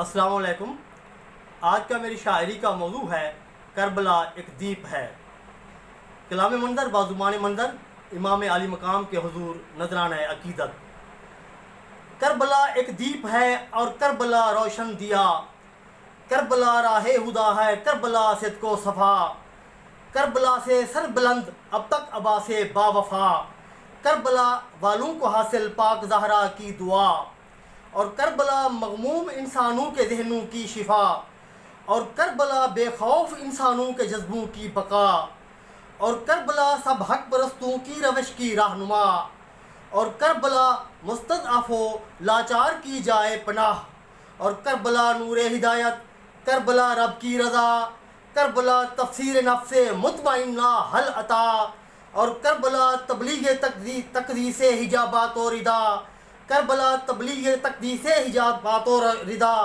السلام علیکم۔ آج کا میری شاعری کا موضوع ہے کربلا ایک دیپ ہے۔ کلام منظر بازمان منظر امام عالی مقام کے حضور نذرانہ عقیدت۔ کربلا ایک دیپ ہے اور کربلا روشن دیا، کربلا راہ ہدا ہے، کربلا صدق و صفا، کربلا سے سر بلند اب تک ابا سے با وفا، کربلا والوں کو حاصل پاک زہرا کی دعا، اور کربلا مغموم انسانوں کے ذہنوں کی شفا، اور کربلا بے خوف انسانوں کے جذبوں کی بقا، اور کربلا سب حق پرستوں کی روش کی رہنما، اور کربلا مستضعف و لاچار کی جائے پناہ، اور کربلا نور ہدایت، کربلا رب کی رضا، کربلا تفسیر نفس مطمئنہ حل عطا، اور کربلا تبلیغ تقدیس حجابات و ردا، کربلا تبلیغ تقدیس حجابات و ردا،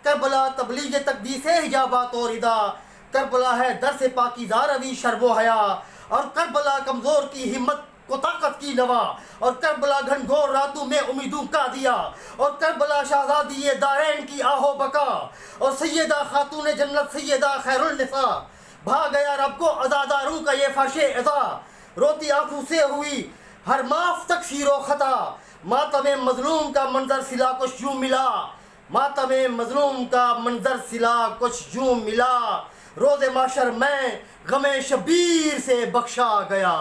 کربلا تبلیغ تقدیس حجابات و ردا، کربلا ہے درس پاکیزہ روی شرب و حیا، اور کربلا کمزور کی ہمت کو طاقت کی نوا، اور کربلا گھنگھور راتوں میں امیدوں کا دیا، اور کربلا شہزادی دارین کی آہو بکا، اور سیدہ خاتون جنت سیدہ خیر النساء، بھا گیا رب کو عزاداروں کا یہ فرش عزا، روتی آنکھوں سے ہوئی ہر معاف تقصیر و خطا، ماتم مظلوم کا منظر سلا کچھ یوں ملا، ماتم مظلوم کا منظر سلا کچھ یوں ملا، روز محشر میں غم شبیر سے بخشا گیا۔